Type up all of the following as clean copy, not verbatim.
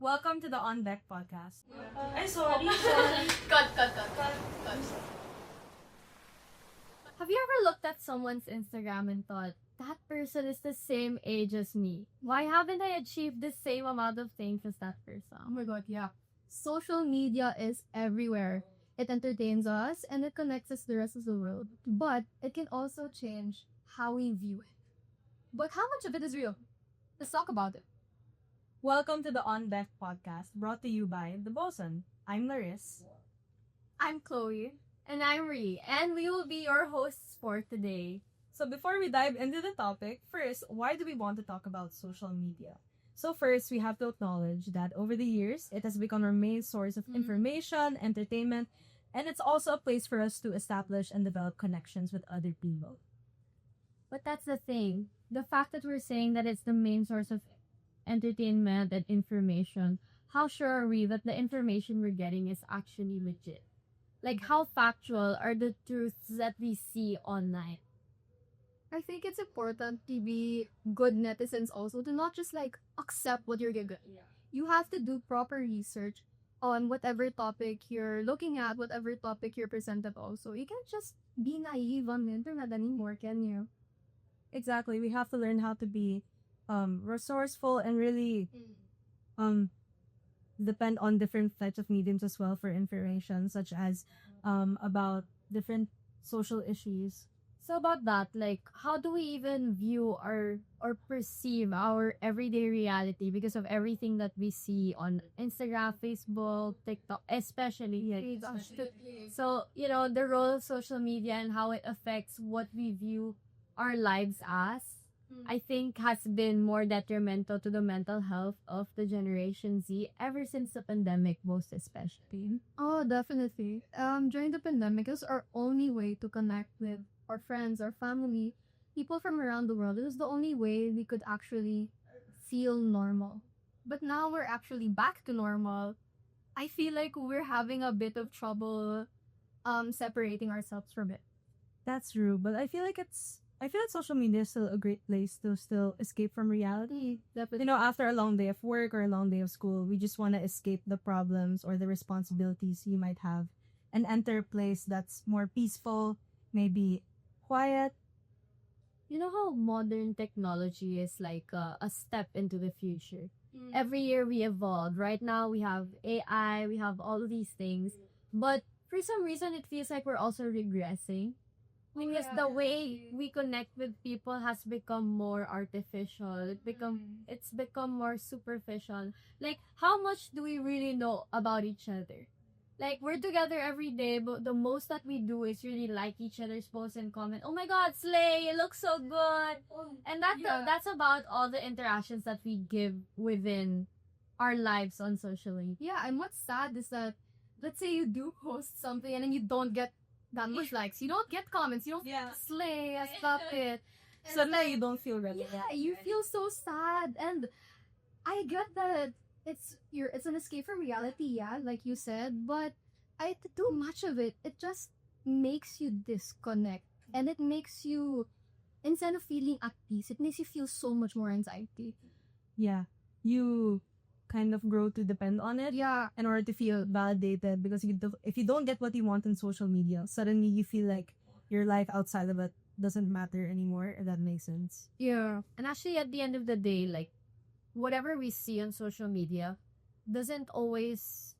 Welcome to the On Deck podcast. Sorry. Cut. Have you ever looked at someone's Instagram and thought, that person is the same age as me? Why haven't I achieved the same amount of things as that person? Oh my god, yeah. Social media is everywhere. It entertains us and it connects us to the rest of the world. But it can also change how we view it. But how much of it is real? Let's talk about it. Welcome to the On Deck podcast, brought to you by the Bosun. I'm Larissa. I'm Chloe. And I'm Ree. And we will be your hosts for today. So before we dive into the topic, first, why do we want to talk about social media? So first, we have to acknowledge that over the years, it has become our main source of information, entertainment, and it's also a place for us to establish and develop connections with other people. But that's the thing. The fact that we're saying that it's the main source of entertainment and information, how sure are we that the information we're getting is actually legit? Like, how factual are the truths that we see online? I think it's important to be good netizens also, to not just accept what you're given. Yeah. You have to do proper research on whatever topic you're looking at, whatever topic you're presented also. You can't just be naive on the internet anymore, can you? Exactly. We have to learn how to be resourceful and really depend on different types of mediums as well for information, such as about different social issues. So about that, how do we even view or perceive our everyday reality because of everything that we see on Instagram, Facebook, TikTok, especially. So, the role of social media and how it affects what we view our lives as, I think has been more detrimental to the mental health of the Generation Z ever since the pandemic, most especially. Oh, definitely. During the pandemic, it was our only way to connect with our friends, our family, people from around the world. It was the only way we could actually feel normal. But now we're actually back to normal. I feel like we're having a bit of trouble separating ourselves from it. That's true, but I feel like social media is still a great place to still escape from reality. Definitely. After a long day of work or a long day of school, we just want to escape the problems or the responsibilities you might have and enter a place that's more peaceful, maybe quiet. You know how modern technology is like a step into the future. Every year we evolve. Right now we have AI, we have all of these things. But for some reason, it feels like we're also regressing. Because the way we connect with people has become more artificial. It's become more superficial. Like, how much do we really know about each other? Like, we're together every day, but the most that we do is really like each other's posts and comment, oh my god, Slay, you look so good. And that's about all the interactions that we give within our lives on social media. Yeah, and what's sad is that, let's say you do post something and then you don't get that much likes. You don't get comments. You don't Slay, stop it. Suddenly you don't feel relevant. Yeah, you feel so sad. And I get that it's an escape from reality, like you said, but too much of it, it just makes you disconnect. And it makes you, instead of feeling at peace, it makes you feel so much more anxiety. Yeah. You kind of grow to depend on it in order to feel validated, because if you don't get what you want on social media, suddenly you feel like your life outside of it doesn't matter anymore, if that makes sense. Yeah. And actually, at the end of the day, whatever we see on social media doesn't always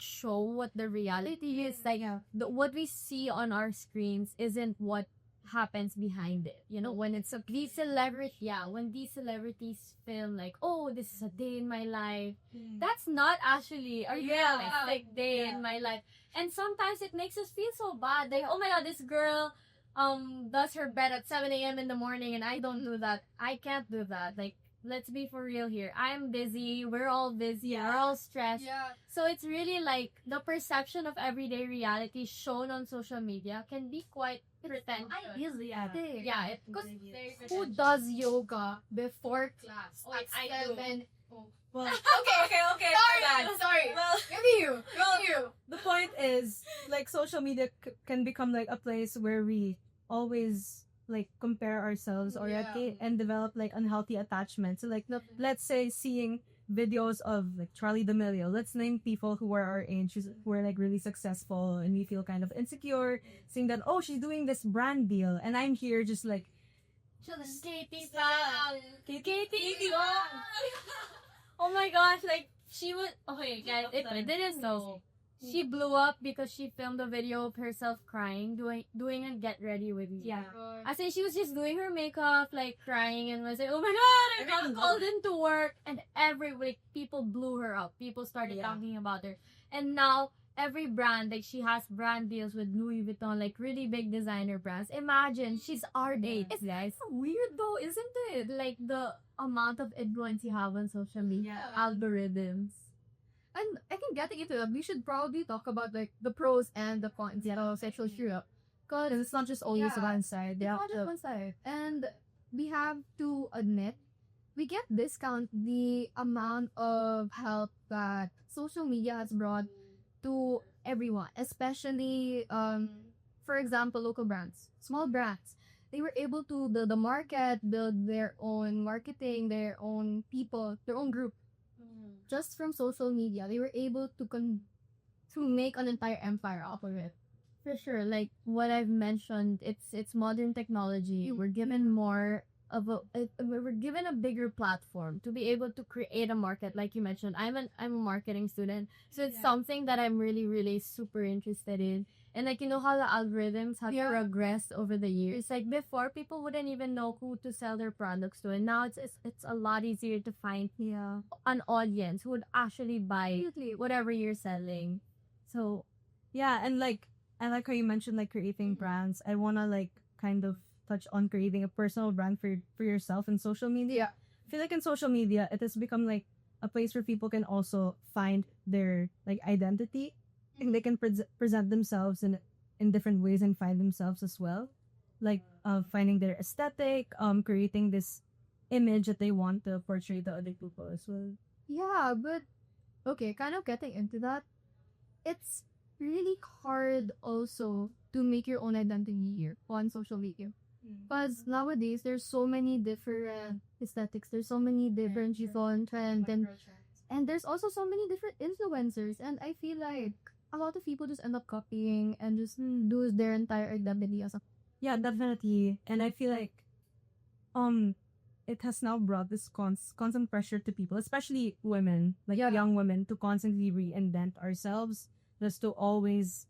show what the reality is. What we see on our screens isn't what happens behind it. When it's these celebrities film oh, this is a day in my life, that's not actually a realistic day in my life. And sometimes it makes us feel so bad, oh my god, this girl does her bed at 7 a.m. in the morning and I don't do that. I can't do that. Let's be for real here. I'm busy. We're all busy. We're all stressed. Yeah. So it's really the perception of everyday reality shown on social media can be quite pretentious. Because who does yoga before class? I do. Well, Okay. Sorry. well, Maybe you. the point is, social media can become a place where we always compare ourselves or and develop unhealthy attachments. So let's say seeing videos of like Charlie D'Amelio. Let's name people who are our age, who are like really successful, and we feel kind of insecure seeing that, oh, she's doing this brand deal, and I'm here just like, Katie Fang. Katie Oh my gosh, like, she would, okay, guys, if I didn't know, she blew up because she filmed a video of herself crying, doing a get ready with me. Yeah. As in, she was just doing her makeup, like, crying, and was like, oh my god, I got called into work, and like, people blew her up. People started talking about her. And now, every brand, like, she has brand deals with Louis Vuitton, like, really big designer brands. Imagine, she's our age, guys. Weird though, isn't it? Like, the amount of influence you have on social media, algorithms. And I can get into that. We should probably talk about like the pros and the cons of sexual syrup. Because it's not just always one side. it's not just one side. And we have to admit, we get discount the amount of help that social media has brought to everyone, especially for example, local brands, small brands. They were able to build a market, build their own marketing, their own people, their own group. Just from social media, they were able to make an entire empire off of it. For sure, like what I've mentioned, it's modern technology. We're given more of we're given a bigger platform to be able to create a market. Like you mentioned, I'm a marketing student, so it's something that I'm really really super interested in. And like, you know how the algorithms have progressed over the years. Like before, people wouldn't even know who to sell their products to, and now it's a lot easier to find an audience who would actually buy whatever you're selling. So Yeah, and like, I like how you mentioned like creating brands. I wanna like kind of touch on creating a personal brand for yourself in social media. I feel like in social media, it has become like a place where people can also find their like identity, and they can present themselves in different ways and find themselves as well, like finding their aesthetic, creating this image that they want to portray to other people as well. Yeah, but okay, kind of getting into that, it's really hard also to make your own identity here on social media. Because nowadays, there's so many different aesthetics, there's so many different different trends, and there's also so many different influencers. And I feel like a lot of people just end up copying and just lose their entire identity as a. Yeah, definitely. And I feel like it has now brought this constant pressure to people, especially women, like young women, to constantly reinvent ourselves, just to always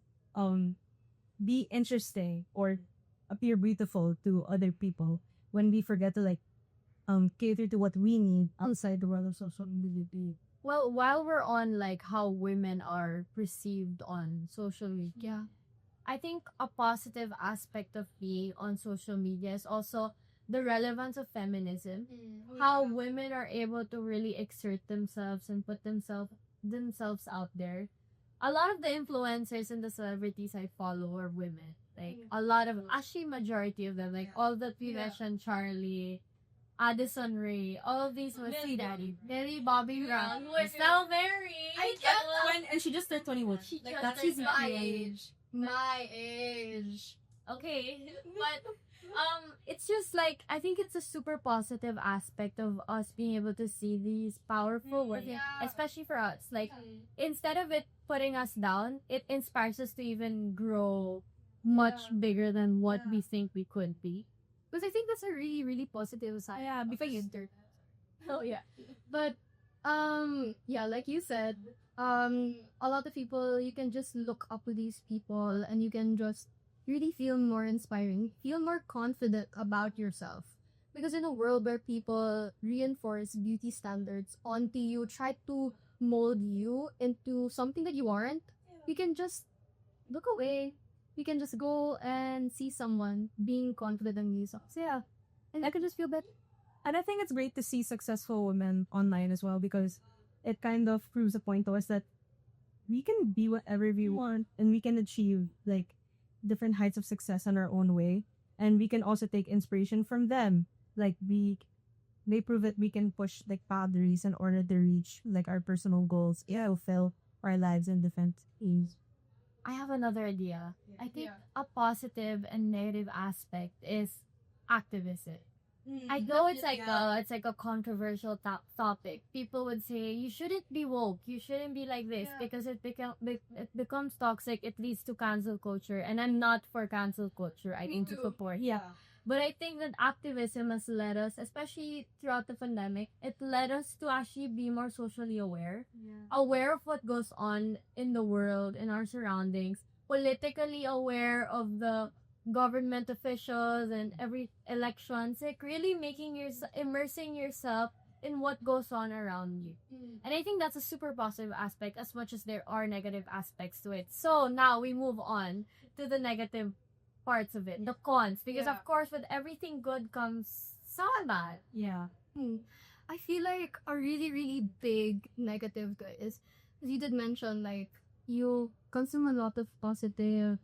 be interesting or appear beautiful to other people, when we forget to like cater to what we need outside the world of social media. well, while we're on like how women are perceived on social media, I think a positive aspect of being on social media is also the relevance of feminism. How women are able to really exert themselves and put themselves out there. A lot of the influencers and the celebrities I follow are women. Like a lot of, actually majority of them, like all that we mentioned, Charlie, Addison Rae, all of these was Daddy, Bobby Brown, who is now married. I get And she just turned 21. Like, that's that's easy. my age. My age. Okay, but it's just like, I think it's a super positive aspect of us being able to see these powerful women, especially for us. Like, instead of it putting us down, it inspires us to even grow much bigger than what we think we could be. Because I think that's a really, really positive side. Yeah, of because the internet. Oh yeah. But like you said, a lot of people, you can just look up to these people and you can just really feel more inspiring, feel more confident about yourself. Because in a world where people reinforce beauty standards onto you, try to mold you into something that you aren't, you can just look away. You can just go and see someone being confident in you. So yeah, and I can just feel better. And I think it's great to see successful women online as well, because it kind of proves a point to us that we can be whatever we want and we can achieve like different heights of success in our own way. And we can also take inspiration from them. Like they prove that we can push like boundaries in order to reach like our personal goals. Yeah, fulfill our lives in different ways. I have another idea. I think a positive and negative aspect is activism. I know it's like a controversial topic. People would say you shouldn't be woke, you shouldn't be like this because it becomes toxic. It leads to cancel culture, and I'm not for cancel culture. I need to support. But I think that activism has led us, especially throughout the pandemic, it led us to actually be more socially aware, aware of what goes on in the world, in our surroundings, politically aware of the government officials and every elections, like really immersing yourself in what goes on around you. And I think that's a super positive aspect as much as there are negative aspects to it. So now we move on to the negative parts of it, the cons, because of course with everything good comes some bad. I feel like a really, really big negative is, as you did mention, like, you consume a lot of positive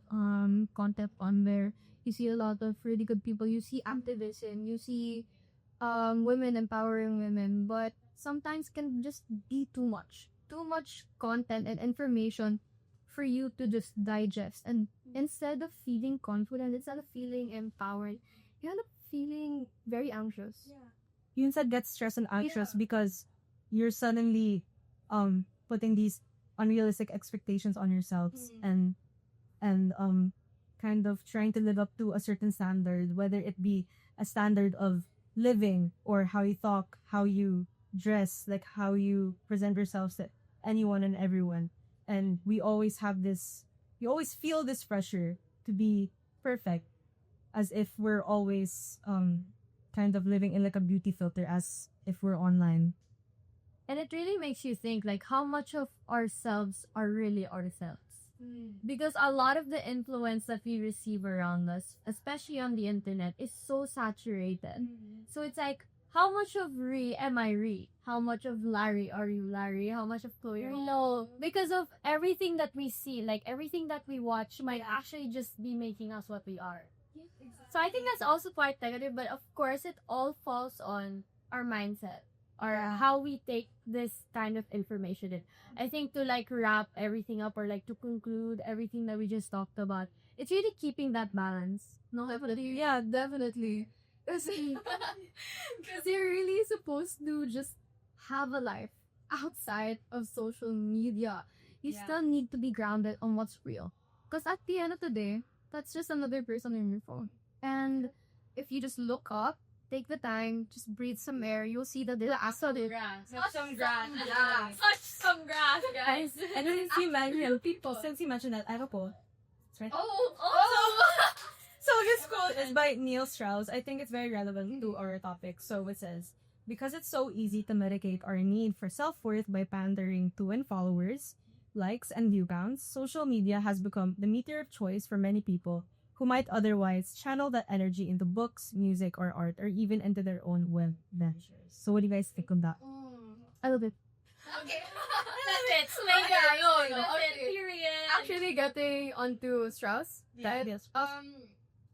content on there. You see a lot of really good people. You see activism. You see women empowering women. But sometimes can just be too much. Too much content and information for you to just digest. And instead of feeling confident, instead of feeling empowered, you end up feeling very anxious. You instead get stressed and anxious because you're suddenly putting these unrealistic expectations on yourselves and kind of trying to live up to a certain standard, whether it be a standard of living or how you talk, how you dress, like how you present yourselves to anyone and everyone. And we always feel this pressure to be perfect, as if we're always kind of living in like a beauty filter, as if we're online. And it really makes you think, like, how much of ourselves are really ourselves. Because a lot of the influence that we receive around us, especially on the internet, is so saturated. So it's like, how much of am I Ree? How much of Larry are you Larry? How much of Chloe are you? No, because of everything that we see, like everything that we watch might actually just be making us what we are. So I think that's also quite negative, but of course it all falls on our mindset or how we take this kind of information in. I think to like wrap everything up or like to conclude everything that we just talked about, it's really keeping that balance. No, definitely. Yeah, definitely. Because you're really supposed to just have a life outside of social media. You still need to be grounded on what's real. Because at the end of the day, that's just another person in your phone. And if you just look up, take the time, just breathe some air, you'll see that there's actually Touch some grass. Touch some grass, guys. And then since you mentioned that, I have a quote. Right. So this quote is by Neil Strauss. I think it's very relevant to our topic. So it says, because it's so easy to medicate our need for self-worth by pandering to followers, likes, and view counts, social media has become the meter of choice for many people who might otherwise channel that energy into books, music, or art, or even into their own web ventures. So what do you guys think on that? I love it. Okay. That's it. Okay. Period. Actually, getting onto Strauss, Yes.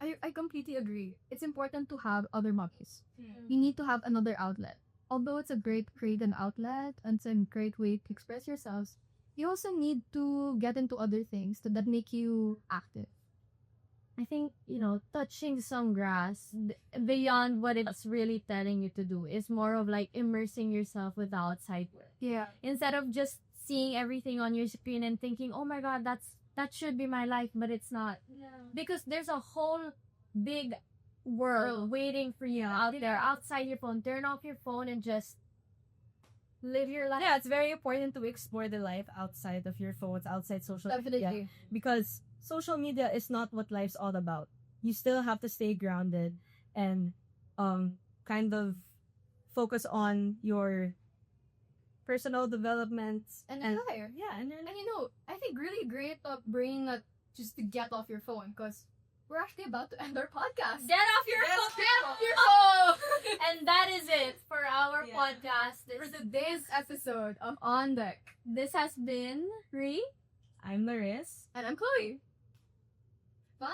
I completely agree. It's important to have other hobbies. You need to have another outlet. Although it's a great creative outlet and it's a great way to express yourselves, you also need to get into other things that make you active. I think, touching some grass beyond what it's really telling you to do is more of like immersing yourself with the outside world. Yeah. Instead of just seeing everything on your screen and thinking, oh my god, that should be my life, but it's not. Because there's a whole big world waiting for you out there, outside your phone. Turn off your phone and just live your life. Yeah, it's very important to explore the life outside of your phones, outside social media. Because social media is not what life's all about. You still have to stay grounded and kind of focus on your personal development And and fire. and I think really great of bringing that just to get off your phone, because we're actually about to end our podcast. Get off your phone. Get off your phone! And that is it for our podcast. For today's episode of On Deck. This has been Ree. I'm Larissa. And I'm Chloe. Bye.